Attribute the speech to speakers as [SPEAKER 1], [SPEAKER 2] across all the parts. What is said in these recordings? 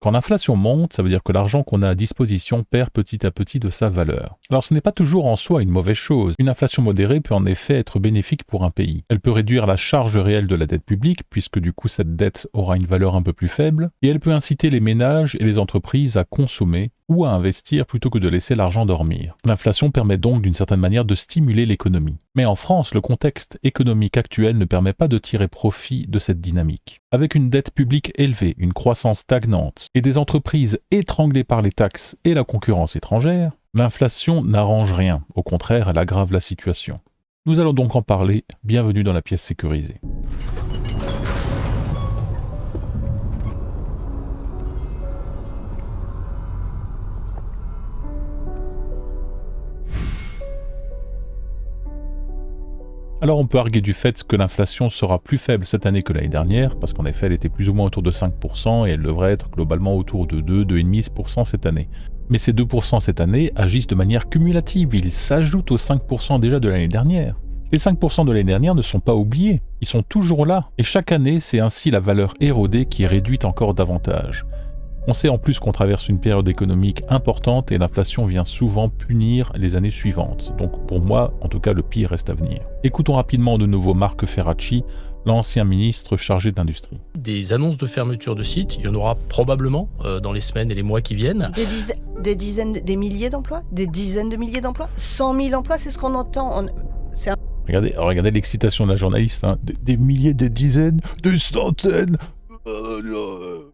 [SPEAKER 1] Quand l'inflation monte, ça veut dire que l'argent qu'on a à disposition perd petit à petit de sa valeur. Alors ce n'est pas toujours en soi une mauvaise chose. Une inflation modérée peut en effet être bénéfique pour un pays. Elle peut réduire la charge réelle de la dette publique, puisque du coup cette dette aura une valeur un peu plus faible, et elle peut inciter les ménages et les entreprises à consommer ou à investir plutôt que de laisser l'argent dormir. L'inflation permet donc d'une certaine manière de stimuler l'économie. Mais en France, le contexte économique actuel ne permet pas de tirer profit de cette dynamique. Avec une dette publique élevée, une croissance stagnante et des entreprises étranglées par les taxes et la concurrence étrangère, l'inflation n'arrange rien. Au contraire, elle aggrave la situation. Nous allons donc en parler. Bienvenue dans la pièce sécurisée. Alors on peut arguer du fait que l'inflation sera plus faible cette année que l'année dernière, parce qu'en effet elle était plus ou moins autour de 5% et elle devrait être globalement autour de 2,5% cette année. Mais ces 2% cette année agissent de manière cumulative, ils s'ajoutent aux 5% déjà de l'année dernière. Les 5% de l'année dernière ne sont pas oubliés, ils sont toujours là, et chaque année c'est ainsi la valeur érodée qui est réduite encore davantage. On sait en plus qu'on traverse une période économique importante et l'inflation vient souvent punir les années suivantes. Donc pour moi, en tout cas, le pire reste à venir. Écoutons rapidement de nouveau Marc Ferracci, l'ancien ministre chargé de l'industrie.
[SPEAKER 2] Des annonces de fermeture de sites, il y en aura probablement dans les semaines et les mois qui viennent.
[SPEAKER 3] Des milliers d'emplois, des dizaines de milliers d'emplois, 100 000 emplois, c'est ce qu'on entend.
[SPEAKER 1] Regardez l'excitation de la journaliste, hein. Des milliers, des dizaines, des centaines.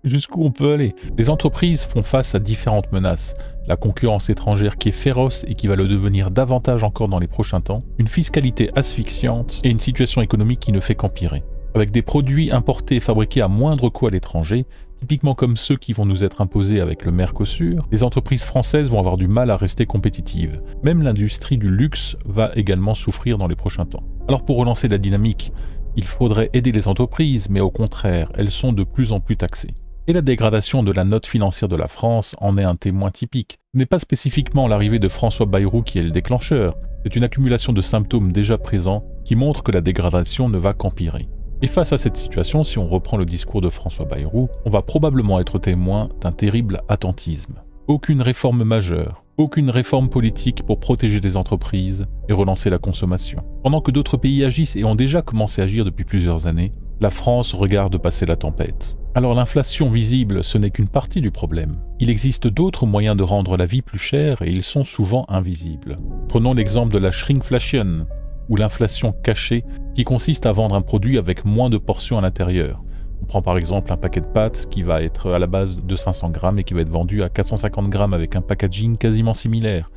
[SPEAKER 1] Jusqu'où on peut aller? Les entreprises font face à différentes menaces. La concurrence étrangère qui est féroce et qui va le devenir davantage encore dans les prochains temps, une fiscalité asphyxiante et une situation économique qui ne fait qu'empirer. Avec des produits importés et fabriqués à moindre coût à l'étranger, typiquement comme ceux qui vont nous être imposés avec le Mercosur, les entreprises françaises vont avoir du mal à rester compétitives. Même l'industrie du luxe va également souffrir dans les prochains temps. Alors pour relancer la dynamique, il faudrait aider les entreprises, mais au contraire, elles sont de plus en plus taxées. Et la dégradation de la note financière de la France en est un témoin typique. Ce n'est pas spécifiquement l'arrivée de François Bayrou qui est le déclencheur, c'est une accumulation de symptômes déjà présents qui montrent que la dégradation ne va qu'empirer. Et face à cette situation, si on reprend le discours de François Bayrou, on va probablement être témoin d'un terrible attentisme. Aucune réforme majeure, aucune réforme politique pour protéger les entreprises et relancer la consommation. Pendant que d'autres pays agissent et ont déjà commencé à agir depuis plusieurs années, la France regarde passer la tempête. Alors l'inflation visible, ce n'est qu'une partie du problème. Il existe d'autres moyens de rendre la vie plus chère et ils sont souvent invisibles. Prenons l'exemple de la shrinkflation, ou l'inflation cachée, qui consiste à vendre un produit avec moins de portions à l'intérieur. On prend par exemple un paquet de pâtes qui va être à la base de 500 grammes et qui va être vendu à 450 grammes avec un packaging quasiment similaire.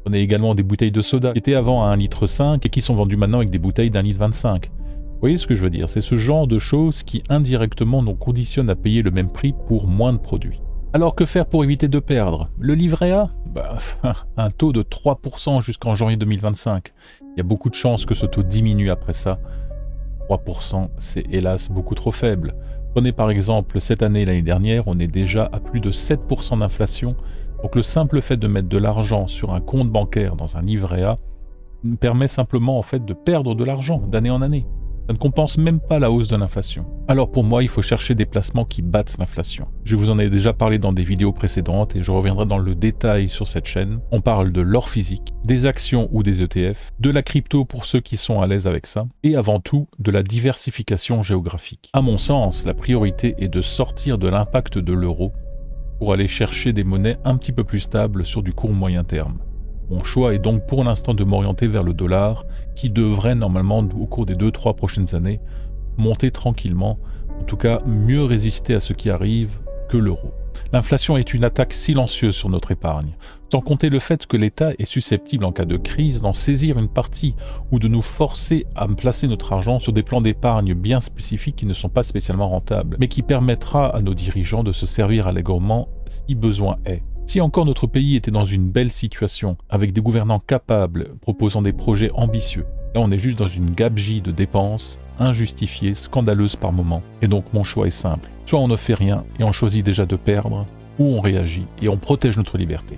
[SPEAKER 1] On a également des bouteilles de soda qui étaient avant à 1,5 litre et qui sont vendues maintenant avec des bouteilles d'1,25 litre. Vous voyez ce que je veux dire? C'est ce genre de choses qui indirectement nous conditionnent à payer le même prix pour moins de produits. Alors que faire pour éviter de perdre? Le livret A? Un taux de 3% jusqu'en janvier 2025. Il y a beaucoup de chances que ce taux diminue après ça. 3%, c'est hélas beaucoup trop faible. Prenez par exemple cette année et l'année dernière, on est déjà à plus de 7% d'inflation. Donc le simple fait de mettre de l'argent sur un compte bancaire dans un livret A permet simplement en fait de perdre de l'argent d'année en année. Ça ne compense même pas la hausse de l'inflation. Alors pour moi, il faut chercher des placements qui battent l'inflation. Je vous en ai déjà parlé dans des vidéos précédentes et je reviendrai dans le détail sur cette chaîne. On parle de l'or physique, des actions ou des ETF, de la crypto pour ceux qui sont à l'aise avec ça, et avant tout, de la diversification géographique. À mon sens, la priorité est de sortir de l'impact de l'euro pour aller chercher des monnaies un petit peu plus stables sur du court moyen terme. Mon choix est donc pour l'instant de m'orienter vers le dollar, qui devrait normalement, au cours des 2-3 prochaines années, monter tranquillement, en tout cas mieux résister à ce qui arrive que l'euro. L'inflation est une attaque silencieuse sur notre épargne, sans compter le fait que l'État est susceptible en cas de crise d'en saisir une partie ou de nous forcer à placer notre argent sur des plans d'épargne bien spécifiques qui ne sont pas spécialement rentables, mais qui permettra à nos dirigeants de se servir allègrement si besoin est. Si encore notre pays était dans une belle situation, avec des gouvernants capables, proposant des projets ambitieux, là on est juste dans une gabegie de dépenses, injustifiée, scandaleuse par moments. Et donc mon choix est simple. Soit on ne fait rien et on choisit déjà de perdre, ou on réagit et on protège notre liberté.